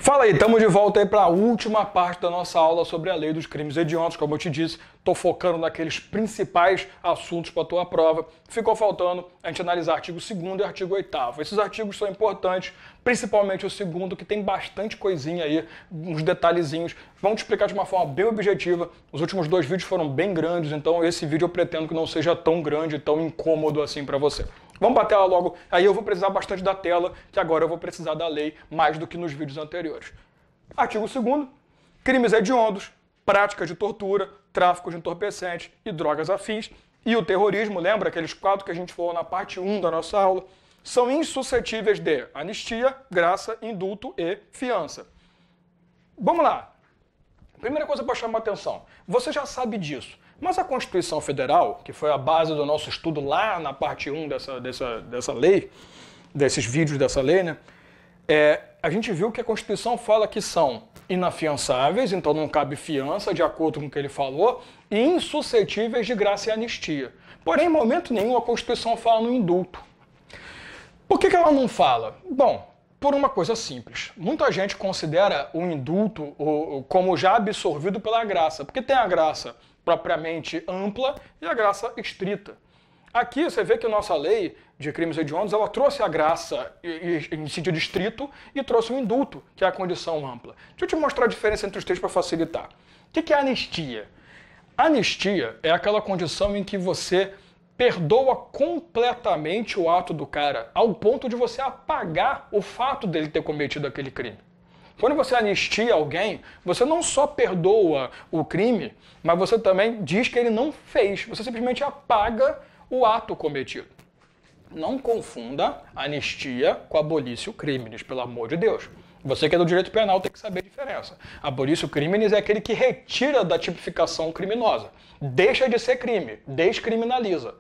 Fala aí, estamos de volta aí para a última parte da nossa aula sobre a lei dos crimes hediondos. Como eu te disse, estou focando naqueles principais assuntos para a tua prova. Ficou faltando a gente analisar artigo 2º e artigo 8º. Esses artigos são importantes, principalmente o 2º, que tem bastante coisinha aí, uns detalhezinhos. Vamos te explicar de uma forma bem objetiva. Os últimos 2 vídeos foram bem grandes, então esse vídeo eu pretendo que não seja tão grande, tão incômodo assim para você. Vamos para a tela logo, aí eu vou precisar bastante da tela, que agora eu vou precisar da lei mais do que nos vídeos anteriores. Artigo 2º, crimes hediondos, prática de tortura, tráfico de entorpecentes e drogas afins, e o terrorismo, lembra aqueles 4 que a gente falou na parte 1 da nossa aula, são insuscetíveis de anistia, graça, indulto e fiança. Vamos lá. Primeira coisa para chamar a atenção, você já sabe disso. Mas a Constituição Federal, que foi a base do nosso estudo lá na parte 1 dessa lei, desses vídeos dessa lei, né? A gente viu que a Constituição fala que são inafiançáveis, então não cabe fiança, de acordo com o que ele falou, e insuscetíveis de graça e anistia. Porém, em momento nenhum a Constituição fala no indulto. Por que ela não fala? Bom, por uma coisa simples. Muita gente considera o indulto como já absorvido pela graça, porque tem a graça propriamente ampla e a graça estrita. Aqui você vê que a nossa lei de crimes hediondos, ela trouxe a graça em sentido estrito e trouxe o indulto, que é a condição ampla. Deixa eu te mostrar a diferença entre os três para facilitar. O que é anistia? Anistia é aquela condição em que você perdoa completamente o ato do cara, ao ponto de você apagar o fato dele ter cometido aquele crime. Quando você anistia alguém, você não só perdoa o crime, mas você também diz que ele não fez. Você simplesmente apaga o ato cometido. Não confunda anistia com abolício crimes, pelo amor de Deus. Você que é do direito penal tem que saber a diferença. Abolício crimes é aquele que retira da tipificação criminosa. Deixa de ser crime, descriminaliza.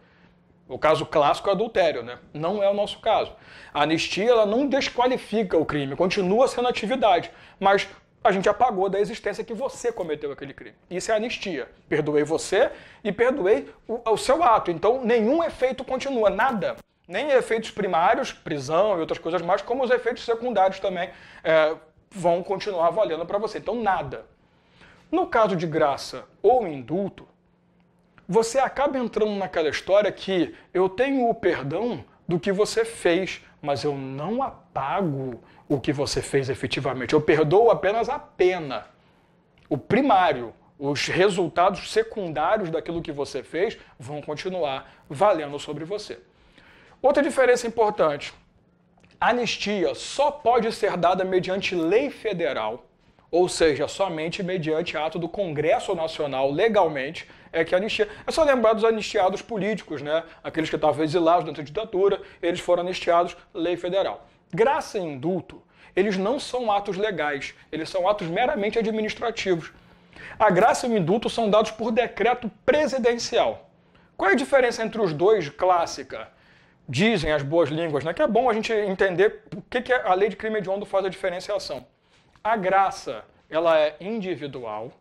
O caso clássico é o adultério, né? Não é o nosso caso. A anistia, ela não desqualifica o crime, continua sendo atividade, mas a gente apagou da existência que você cometeu aquele crime. Isso é anistia. Perdoei você e perdoei o seu ato. Então, nenhum efeito continua, nada. Nem efeitos primários, prisão e outras coisas mais, como os efeitos secundários também vão continuar valendo para você. Então, nada. No caso de graça ou indulto, você acaba entrando naquela história que eu tenho o perdão do que você fez, mas eu não apago o que você fez efetivamente. Eu perdoo apenas a pena. O primário, os resultados secundários daquilo que você fez vão continuar valendo sobre você. Outra diferença importante. A anistia só pode ser dada mediante lei federal, ou seja, somente mediante ato do Congresso Nacional, legalmente, é que a anistia... É só lembrar dos anistiados políticos, né? Aqueles que estavam exilados dentro da ditadura, eles foram anistiados, lei federal. Graça e indulto, eles não são atos legais, eles são atos meramente administrativos. A graça e o indulto são dados por decreto presidencial. Qual é a diferença entre os dois, clássica? Dizem as boas línguas, né? Que é bom a gente entender o que a lei de crime hediondo faz a diferenciação. A graça, ela é individual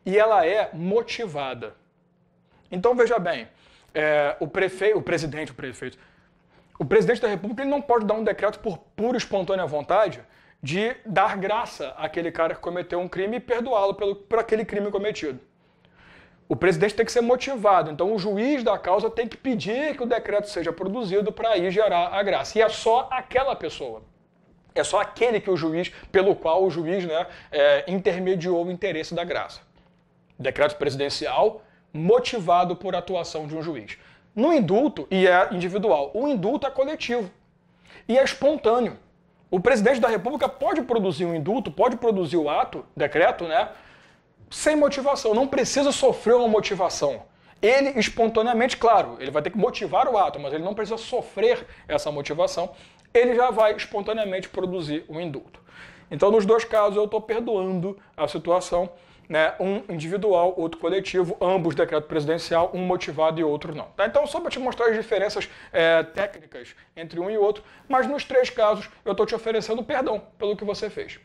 e ela é motivada. Então, veja bem, o presidente da República, ele não pode dar um decreto por pura e espontânea vontade de dar graça àquele cara que cometeu um crime e perdoá-lo por aquele crime cometido. O presidente tem que ser motivado, então o juiz da causa tem que pedir que o decreto seja produzido para aí gerar a graça. E é só aquela pessoa. É só aquele que pelo qual o juiz, né, intermediou o interesse da graça. Decreto presidencial motivado por atuação de um juiz. No indulto, e é individual, o indulto é coletivo e é espontâneo. O presidente da República pode produzir um indulto, pode produzir o ato, decreto, né, sem motivação, não precisa sofrer uma motivação. Ele, espontaneamente, claro, ele vai ter que motivar o ato, mas ele não precisa sofrer essa motivação, ele já vai espontaneamente produzir um indulto. Então, nos dois casos, eu estou perdoando a situação, né, um individual, outro coletivo, ambos decreto presidencial, um motivado e outro não. Tá? Então, só para te mostrar as diferenças técnicas entre um e outro, mas nos 3 casos, eu estou te oferecendo perdão pelo que você fez.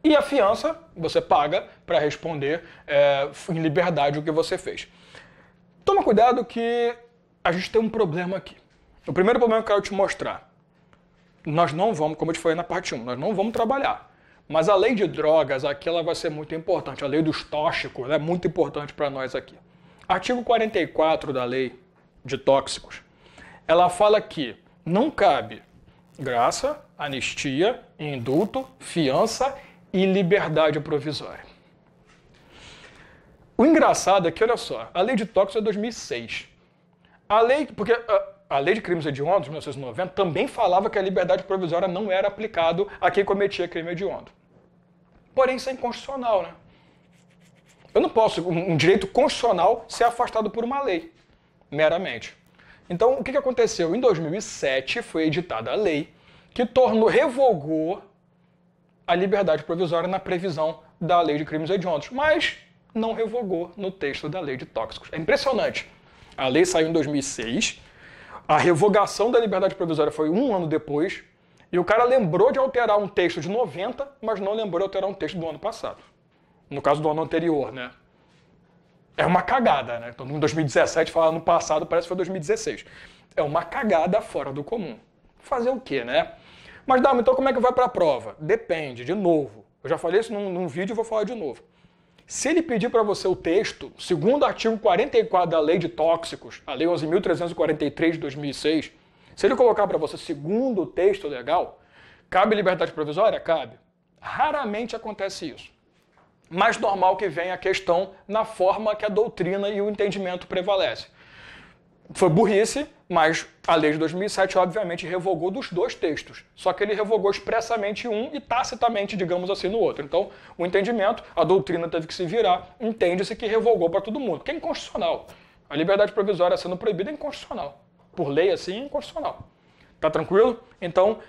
E a fiança, você paga para responder em liberdade o que você fez. Toma cuidado que a gente tem um problema aqui. O primeiro problema que eu quero te mostrar. nós não vamos, como eu te falei na parte 1, nós não vamos trabalhar. Mas a lei de drogas, aqui ela vai ser muito importante. A lei dos tóxicos é muito importante para nós aqui. Artigo 44 da lei de tóxicos, ela fala que não cabe graça, anistia, indulto, fiança e liberdade provisória. O engraçado é que, olha só, a lei de tóxicos é 2006. Porque a lei de crimes hediondos, de 1990, também falava que a liberdade provisória não era aplicado a quem cometia crime hediondo. Porém, isso é inconstitucional, né? Eu não posso, um direito constitucional, ser afastado por uma lei, meramente. Então, o que aconteceu? Em 2007 foi editada a lei que revogou a liberdade provisória na previsão da lei de crimes hediondos, mas não revogou no texto da lei de tóxicos. É impressionante. A lei saiu em 2006, a revogação da liberdade provisória foi 1 ano depois, e o cara lembrou de alterar um texto de 90, mas não lembrou de alterar um texto do ano passado. No caso do ano anterior, né? É uma cagada, né? Então, em 2017, falar no passado, parece que foi 2016. É uma cagada fora do comum. Fazer o quê, né? Mas, Dalma, então como é que vai para a prova? Depende, de novo. Eu já falei isso num vídeo e vou falar de novo. Se ele pedir para você o texto, segundo o artigo 44 da Lei de Tóxicos, a Lei 11.343 de 2006, se ele colocar para você segundo o texto legal, cabe liberdade provisória? Cabe. Raramente acontece isso. Mais normal que venha a questão na forma que a doutrina e o entendimento prevalecem. Foi burrice, mas a lei de 2007, obviamente, revogou dos dois textos. Só que ele revogou expressamente um e tacitamente, digamos assim, no outro. Então, o entendimento, a doutrina teve que se virar, entende-se que revogou para todo mundo, que é inconstitucional. A liberdade provisória sendo proibida é inconstitucional. Por lei, assim, é inconstitucional. Tá tranquilo? Então,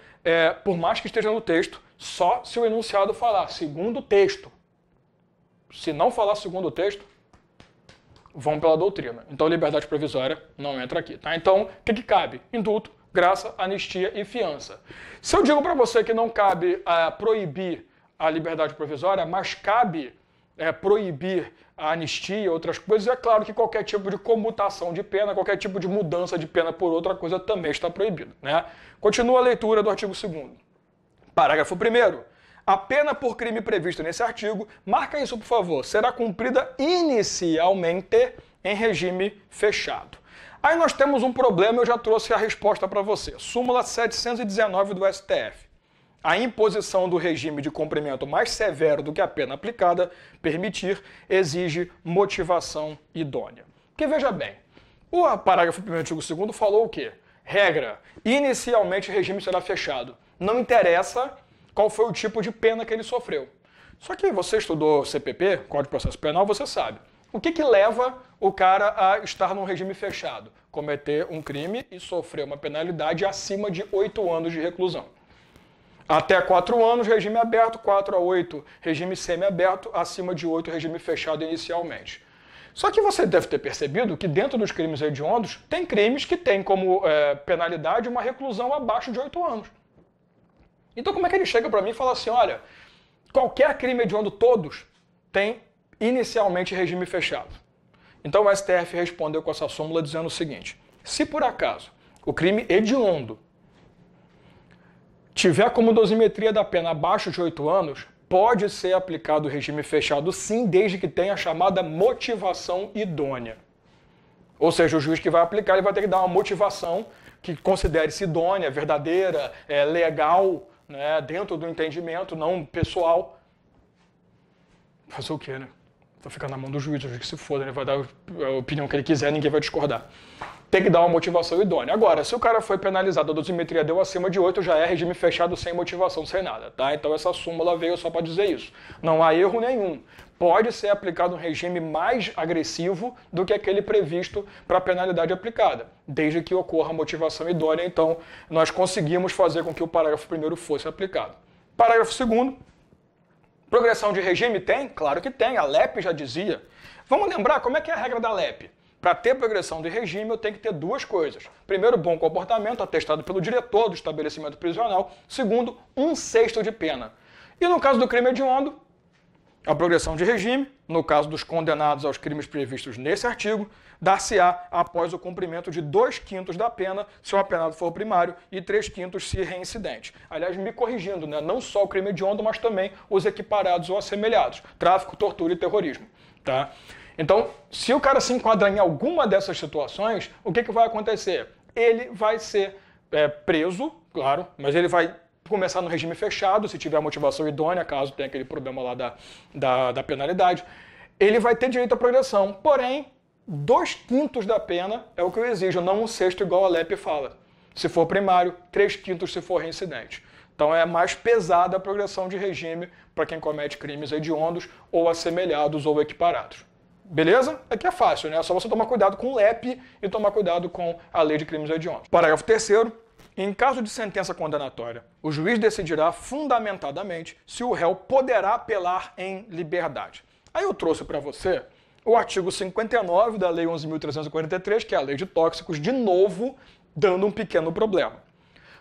por mais que esteja no texto, só se o enunciado falar segundo o texto. Se não falar segundo o texto, vão pela doutrina. Então, liberdade provisória não entra aqui, tá? Então, o que cabe? Indulto, graça, anistia e fiança. Se eu digo para você que não cabe proibir a liberdade provisória, mas cabe proibir a anistia e outras coisas, é claro que qualquer tipo de comutação de pena, qualquer tipo de mudança de pena por outra coisa também está proibido, né? Continua a leitura do artigo 2º. Parágrafo 1º. A pena por crime previsto nesse artigo, marca isso por favor, será cumprida inicialmente em regime fechado. Aí nós temos um problema, eu já trouxe a resposta para você. Súmula 719 do STF. A imposição do regime de cumprimento mais severo do que a pena aplicada permitir exige motivação idônea. Porque veja bem, o parágrafo 1º do artigo 2º falou o quê? Regra, inicialmente o regime será fechado. Não interessa qual foi o tipo de pena que ele sofreu. Só que você estudou CPP, Código de Processo Penal, você sabe. O que leva o cara a estar num regime fechado? Cometer um crime e sofrer uma penalidade acima de 8 anos de reclusão. Até 4 anos, regime aberto, 4 a 8, regime semiaberto, acima de 8, regime fechado inicialmente. Só que você deve ter percebido que dentro dos crimes hediondos, tem crimes que têm como penalidade uma reclusão abaixo de 8 anos. Então como é que ele chega para mim e fala assim, olha, qualquer crime hediondo, todos, tem inicialmente regime fechado. Então o STF respondeu com essa súmula dizendo o seguinte, se por acaso o crime hediondo tiver como dosimetria da pena abaixo de 8 anos, pode ser aplicado o regime fechado sim, desde que tenha a chamada motivação idônea. Ou seja, o juiz que vai aplicar ele vai ter que dar uma motivação que considere-se idônea, verdadeira, legal, né, dentro do entendimento, não pessoal. Fazer o quê, né? Vai ficar na mão do juiz, o juiz que se foda, ele vai dar a opinião que ele quiser, ninguém vai discordar. Tem que dar uma motivação idônea. Agora, se o cara foi penalizado, a dosimetria deu acima de 8, já é regime fechado sem motivação, sem nada, tá? Então essa súmula veio só para dizer isso. Não há erro nenhum. Pode ser aplicado um regime mais agressivo do que aquele previsto para a penalidade aplicada, desde que ocorra a motivação idônea. Então, nós conseguimos fazer com que o parágrafo 1º fosse aplicado. Parágrafo 2º. Progressão de regime tem? Claro que tem. A LEP já dizia. Vamos lembrar como é que é a regra da LEP. Para ter progressão de regime, eu tenho que ter duas coisas. Primeiro, bom comportamento, atestado pelo diretor do estabelecimento prisional. Segundo, 1/6 de pena. E no caso do crime hediondo, A progressão de regime, no caso dos condenados aos crimes previstos nesse artigo, dar-se-á após o cumprimento de 2/5 da pena se o apenado for primário e 3/5 se reincidente. Aliás, me corrigindo, né? Não só o crime hediondo, mas também os equiparados ou assemelhados, tráfico, tortura e terrorismo. Tá? Então, se o cara se enquadrar em alguma dessas situações, o que vai acontecer? Ele vai ser preso, claro, mas ele vai começar no regime fechado, se tiver a motivação idônea, caso tenha aquele problema lá da penalidade. Ele vai ter direito à progressão, porém, 2/5 da pena é o que eu exijo, não 1/6 igual a LEP fala. Se for primário, 3/5 se for reincidente. Então é mais pesada a progressão de regime para quem comete crimes hediondos ou assemelhados ou equiparados. Beleza? Aqui é fácil, né? É só você tomar cuidado com o LEP e tomar cuidado com a lei de crimes hediondos. Parágrafo 3º. Em caso de sentença condenatória, o juiz decidirá fundamentadamente se o réu poderá apelar em liberdade. Aí eu trouxe para você o artigo 59 da Lei 11.343, que é a Lei de Tóxicos, de novo dando um pequeno problema.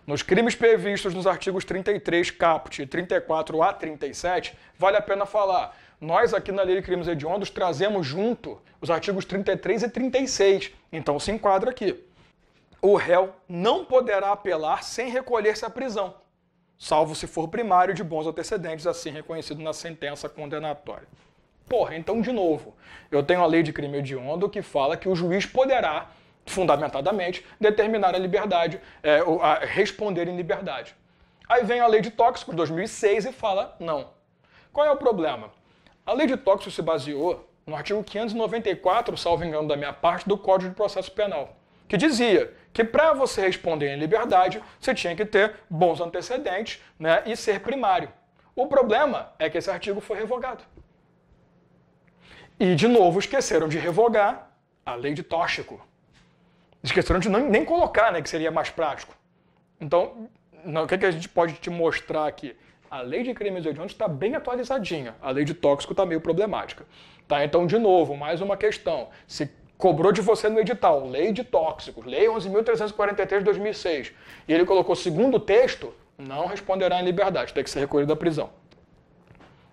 Nos crimes previstos nos artigos 33 caput e 34 a 37, vale a pena falar, nós aqui na Lei de Crimes Hediondos trazemos junto os artigos 33 e 36, então se enquadra aqui. O réu não poderá apelar sem recolher-se à prisão, salvo se for primário de bons antecedentes, assim reconhecido na sentença condenatória. Porra, então de novo, eu tenho a lei de crime hediondo que fala que o juiz poderá, fundamentadamente, determinar a liberdade, responder em liberdade. Aí vem a lei de tóxicos, 2006, e fala não. Qual é o problema? A lei de tóxicos se baseou no artigo 594, salvo engano da minha parte, do Código de Processo Penal, que dizia que para você responder em liberdade, você tinha que ter bons antecedentes, né, e ser primário. O problema é que esse artigo foi revogado. E, de novo, esqueceram de revogar a lei de tóxico. Esqueceram de nem colocar, né, que seria mais prático. Então, o que a gente pode te mostrar aqui? A lei de crimes hediondos está bem atualizadinha. A lei de tóxico está meio problemática. Tá? Então, de novo, mais uma questão. Se cobrou de você no edital, lei de tóxicos, lei 11.343 de 2006, e ele colocou segundo texto, não responderá em liberdade, tem que ser recolhido da prisão.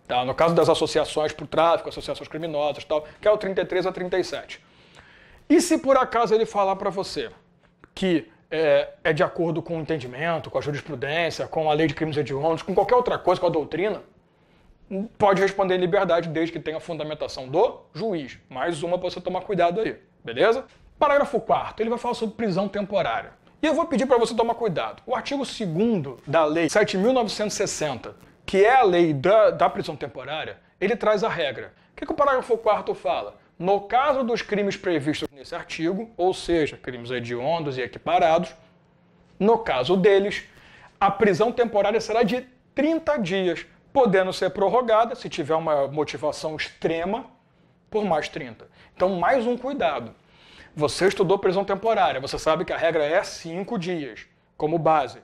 Tá? No caso das associações para o tráfico, associações criminosas, tal, que é o 33 a 37. E se por acaso ele falar para você que é de acordo com o entendimento, com a jurisprudência, com a lei de crimes hediondos, com qualquer outra coisa, com a doutrina, pode responder em liberdade desde que tenha a fundamentação do juiz. Mais uma para você tomar cuidado aí, beleza? Parágrafo 4º, ele vai falar sobre prisão temporária. E eu vou pedir para você tomar cuidado. O artigo 2º da Lei 7.960, que é a lei da prisão temporária, ele traz a regra. O que o parágrafo 4º fala? No caso dos crimes previstos nesse artigo, ou seja, crimes hediondos e equiparados, no caso deles, a prisão temporária será de 30 dias, podendo ser prorrogada, se tiver uma motivação extrema, por mais 30. Então, mais um cuidado. Você estudou prisão temporária, você sabe que a regra é 5 dias, como base.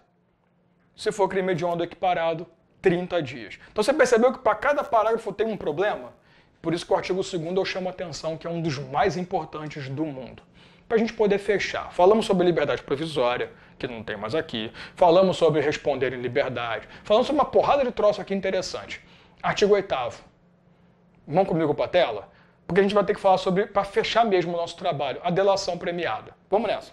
Se for crime hediondo equiparado, 30 dias. Então, você percebeu que para cada parágrafo tem um problema? Por isso que o artigo 2º eu chamo a atenção, que é um dos mais importantes do mundo. Para a gente poder fechar. Falamos sobre liberdade provisória, que não tem mais aqui. Falamos sobre responder em liberdade. Falamos sobre uma porrada de troço aqui interessante. Artigo 8º. Vão comigo para a tela? Porque a gente vai ter que falar sobre, para fechar mesmo o nosso trabalho, a delação premiada. Vamos nessa.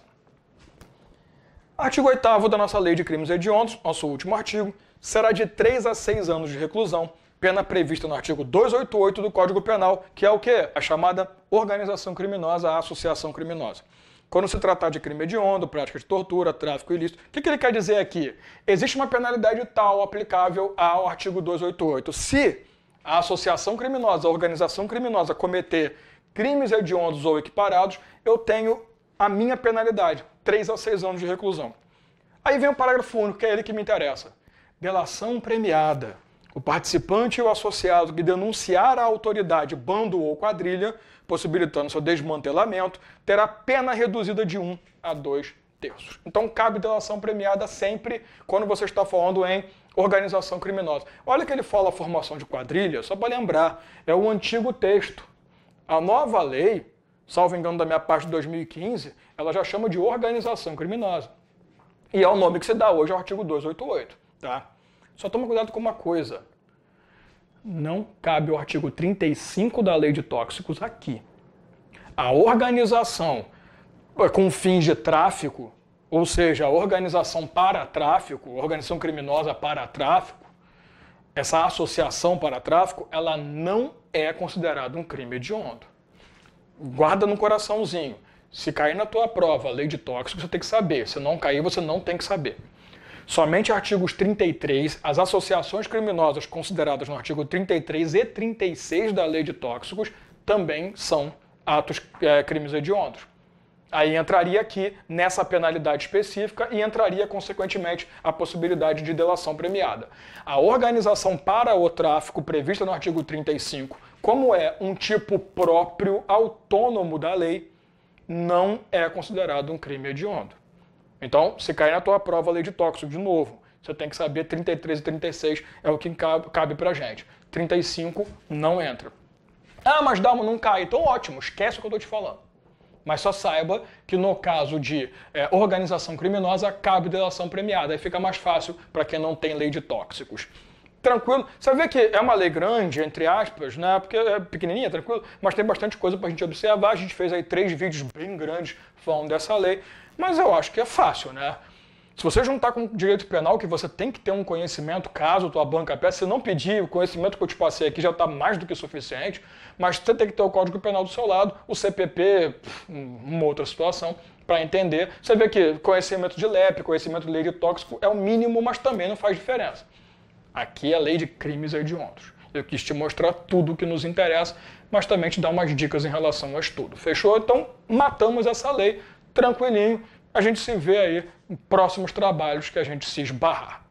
Artigo 8º da nossa Lei de Crimes Hediondos, nosso último artigo, será de 3 a 6 anos de reclusão, pena prevista no artigo 288 do Código Penal, que é o quê? A chamada organização criminosa, a associação criminosa. Quando se tratar de crime hediondo, prática de tortura, tráfico ilícito, o que ele quer dizer aqui? Existe uma penalidade tal aplicável ao artigo 288. Se a associação criminosa, a organização criminosa cometer crimes hediondos ou equiparados, eu tenho a minha penalidade, 3 a 6 anos de reclusão. Aí vem o parágrafo único, que é ele que me interessa. Delação premiada. O participante e o associado que denunciar à autoridade bando ou quadrilha, possibilitando seu desmantelamento, terá pena reduzida de 1 a 2 terços. Então cabe delação premiada sempre quando você está falando em organização criminosa. Olha que ele fala a formação de quadrilha, só para lembrar, é o antigo texto. A nova lei, salvo engano da minha parte de 2015, ela já chama de organização criminosa. E é o nome que se dá hoje ao artigo 288. Tá? Só toma cuidado com uma coisa. Não cabe o artigo 35 da Lei de Tóxicos aqui. A organização com fins de tráfico, ou seja, a organização para tráfico, organização criminosa para tráfico, essa associação para tráfico, ela não é considerada um crime hediondo. Guarda no coraçãozinho. Se cair na tua prova a lei de tóxicos, você tem que saber. Se não cair, você não tem que saber. Somente artigos 33, as associações criminosas consideradas no artigo 33 e 36 da lei de tóxicos também são crimes hediondos. Aí entraria aqui nessa penalidade específica e entraria, consequentemente, a possibilidade de delação premiada. A organização para o tráfico prevista no artigo 35, como é um tipo próprio, autônomo da lei, não é considerado um crime hediondo. Então, se cair na tua prova a lei de tóxico, de novo, você tem que saber 33 e 36 é o que cabe pra gente. 35 não entra. Ah, mas Dalmo não cai. Então ótimo, esquece o que eu estou te falando. Mas só saiba que no caso de organização criminosa, cabe delação premiada. Aí fica mais fácil para quem não tem lei de tóxicos. Tranquilo? Você vê que é uma lei grande, entre aspas, né? Porque é pequenininha, tranquilo, mas tem bastante coisa para a gente observar. A gente fez aí 3 vídeos bem grandes falando dessa lei, mas eu acho que é fácil, né? Se você juntar com direito penal, que você tem que ter um conhecimento, caso tua banca peça, se não pedir, o conhecimento que eu te passei aqui já está mais do que suficiente, mas você tem que ter o Código Penal do seu lado, o CPP, uma outra situação, para entender. Você vê que conhecimento de LEP, conhecimento de lei de tóxico é o mínimo, mas também não faz diferença. Aqui é a lei de crimes hediondos. Eu quis te mostrar tudo o que nos interessa, mas também te dar umas dicas em relação ao estudo. Fechou? Então, matamos essa lei, tranquilinho. A gente se vê aí em próximos trabalhos que a gente se esbarrar.